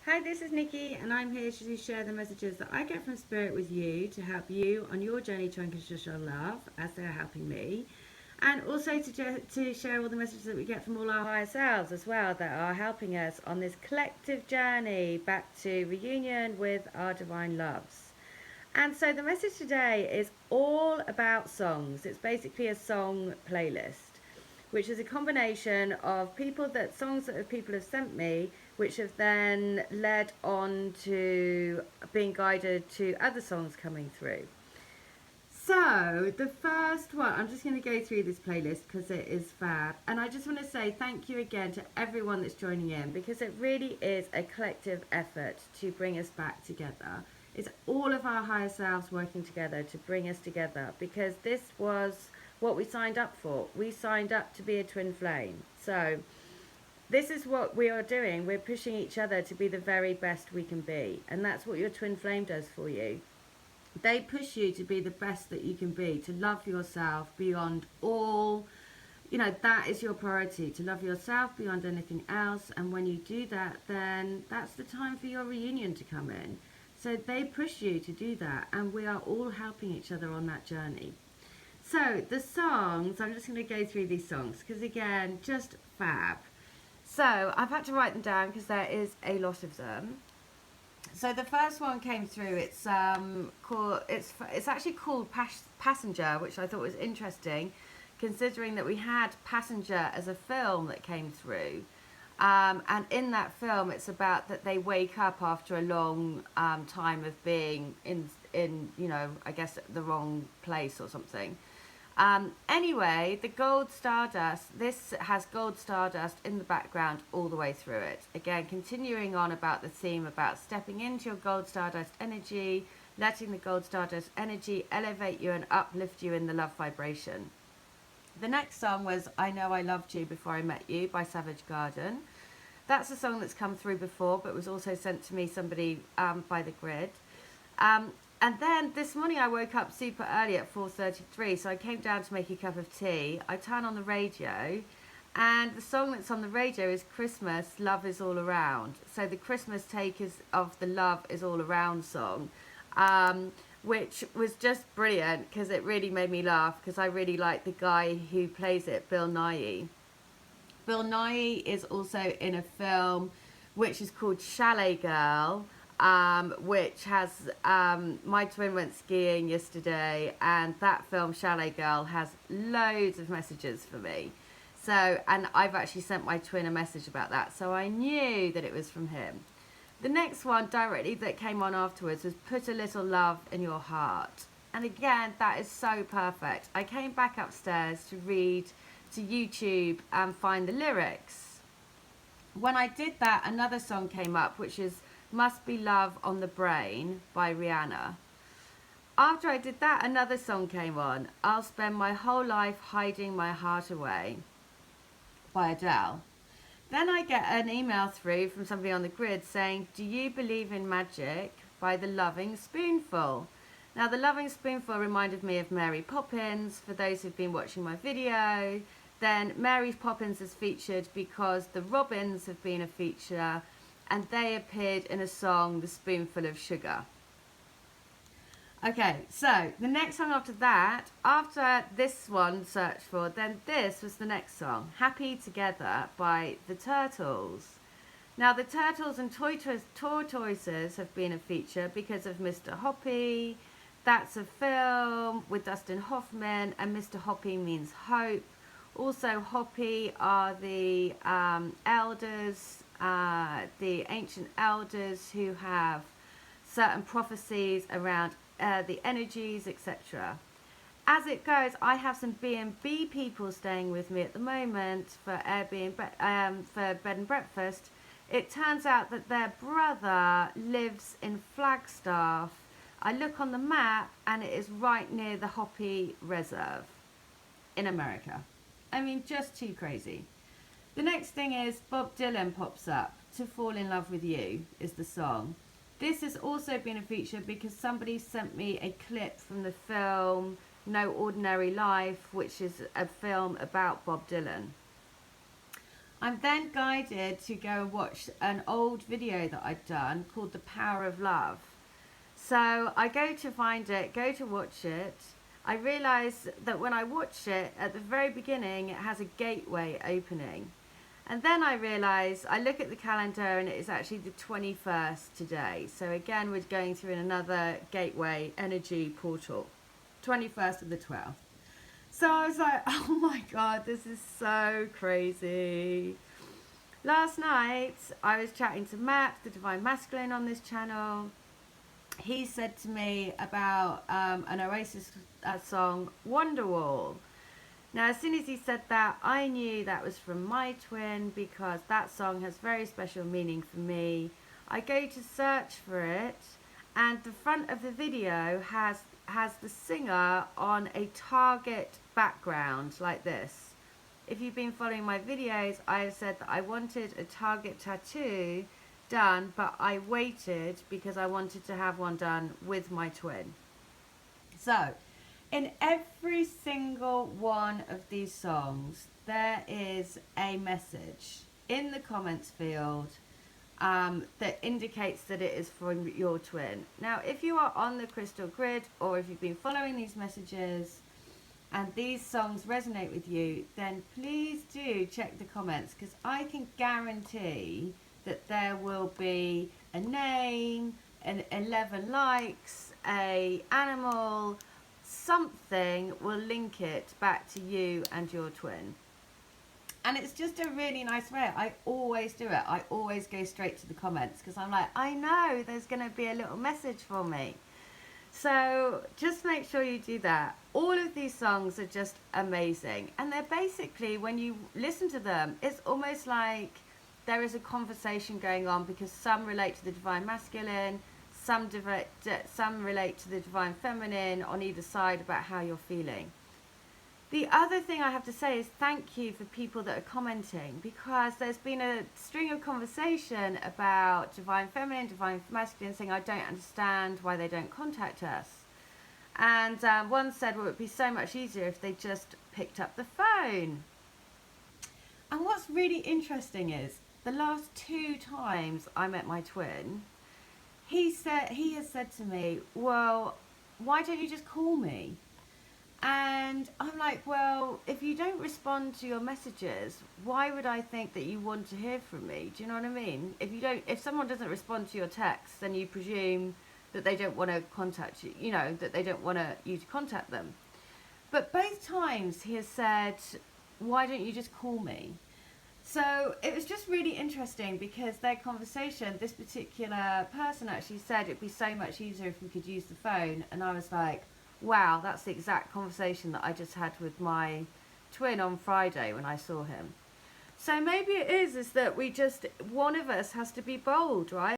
Hi, this is Nikki, and I'm here to share the messages that I get from Spirit with you to help you on your journey to unconditional love as they're helping me, and also to share all the messages that we get from all our higher selves as well that are helping us on this collective journey back to reunion with our divine loves. And so the message today is all about songs. It's basically a song playlist, which is a combination of songs that people have sent me, which have then led on to being guided to other songs coming through. So the first one, I'm just going to go through this playlist because it is fab, and I just want to say thank you again to everyone that's joining in, because it really is a collective effort to bring us back together. It's all of our higher selves working together to bring us together, because this was what we signed up for. We signed up to be a twin flame. So this is what we are doing. We're pushing each other to be the very best we can be, and that's what your twin flame does for you. They push you to be the best that you can be, to love yourself beyond all. That is your priority, to love yourself beyond anything else. And when you do that, then that's the time for your reunion to come in. So they push you to do that, and we are all helping each other on that journey. So the songs, I'm just going to go through these songs because, again, just fab. So I've had to write them down because there is a lot of them. So the first one came through. It's actually called Passenger, which I thought was interesting, considering that we had Passenger as a film that came through. And in that film, it's about that they wake up after a long time of being in I guess the wrong place or something. Anyway, the gold stardust, this has gold stardust in the background all the way through it. Again, continuing on about the theme about stepping into your gold stardust energy, letting the gold stardust energy elevate you and uplift you in the love vibration. The next song was I Know I Loved You Before I Met You by Savage Garden. That's a song that's come through before, but was also sent to me somebody by the grid. And then this morning I woke up super early at 4:33, so I came down to make a cup of tea. I turn on the radio, and the song that's on the radio is Christmas, Love Is All Around. So the Christmas take is of the Love Is All Around song, which was just brilliant because it really made me laugh, because I really like the guy who plays it, Bill Nighy. Bill Nighy is also in a film which is called Chalet Girl, which has my twin went skiing yesterday, and that film Chalet Girl has loads of messages for me. So, and I've actually sent my twin a message about that, so I knew that it was from him. The next one directly that came on afterwards was Put a Little Love in Your Heart. And again, that is so perfect. I came back upstairs to read to YouTube and find the lyrics. When I did that, another song came up, which is Must Be Love on the Brain by Rihanna. After I did that, another song came on, I'll Spend My Whole Life Hiding My Heart Away by Adele. Then I get an email through from somebody on the grid saying, Do you believe in magic by The Loving Spoonful? Now, The Loving Spoonful reminded me of Mary Poppins. For those who've been watching my video, then Mary Poppins is featured because the Robins have been a feature, and they appeared in a song, The Spoonful of Sugar. Okay, so the next song after that, after this one searched for, then this was the next song, Happy Together by the Turtles. Now, the Turtles and Tortoises have been a feature because of Mr. Hoppy. That's a film with Dustin Hoffman, and Mr. Hoppy means hope. Also, Hoppy are the elders, the ancient elders who have certain prophecies around the energies, etc. As it goes, I have some B&B people staying with me at the moment for Airbnb, for bed and breakfast. It turns out that their brother lives in Flagstaff. I look on the map and it is right near the Hoppy Reserve in America. I mean, just too crazy. The next thing is Bob Dylan pops up. To Fall in Love with You is the song. This has also been a feature because somebody sent me a clip from the film No Ordinary Life, which is a film about Bob Dylan. I'm then guided to go and watch an old video that I'd done called The Power of Love. So I go to find it, go to watch it. I realise that when I watch it, at the very beginning, it has a gateway opening. And then I realise, I look at the calendar and it is actually the 21st today. So again, we're going through another gateway energy portal. 21st of the 12th. So I was like, oh my God, this is so crazy. Last night, I was chatting to Matt, the Divine Masculine, on this channel. He said to me about an Oasis song, Wonderwall. Now, as soon as he said that, I knew that was from my twin, because that song has very special meaning for me. I go to search for it, and the front of the video has the singer on a target background like this. If you've been following my videos, I have said that I wanted a target tattoo done, but I waited because I wanted to have one done with my twin. So in every single one of these songs, there is a message in the comments field that indicates that it is from your twin. Now, if you are on the crystal grid, or if you've been following these messages and these songs resonate with you, then please do check the comments, because I can guarantee that there will be a name, an 11 likes, a animal, something will link it back to you and your twin. And it's just a really nice way. I always do it. I always go straight to the comments, because I'm like, I know there's going to be a little message for me. So just make sure you do that. All of these songs are just amazing. And they're basically, when you listen to them, it's almost like there is a conversation going on, because some relate to the Divine Masculine, some relate to the Divine Feminine on either side about how you're feeling. The other thing I have to say is thank you for people that are commenting, because there's been a string of conversation about Divine Feminine, Divine Masculine, saying I don't understand why they don't contact us. And one said, well, it would be so much easier if they just picked up the phone. And what's really interesting is, the last 2 times I met my twin, he has said to me, well, why don't you just call me? And I'm like, well, if you don't respond to your messages, why would I think that you want to hear from me? Do you know what I mean? If someone doesn't respond to your text, then you presume that they don't want to contact you, you know, that they don't want you to contact them. But both times he has said, why don't you just call me? So it was just really interesting, because their conversation, this particular person actually said it'd be so much easier if we could use the phone. And I was like, wow, that's the exact conversation that I just had with my twin on Friday when I saw him. So maybe it is that one of us has to be bold, right?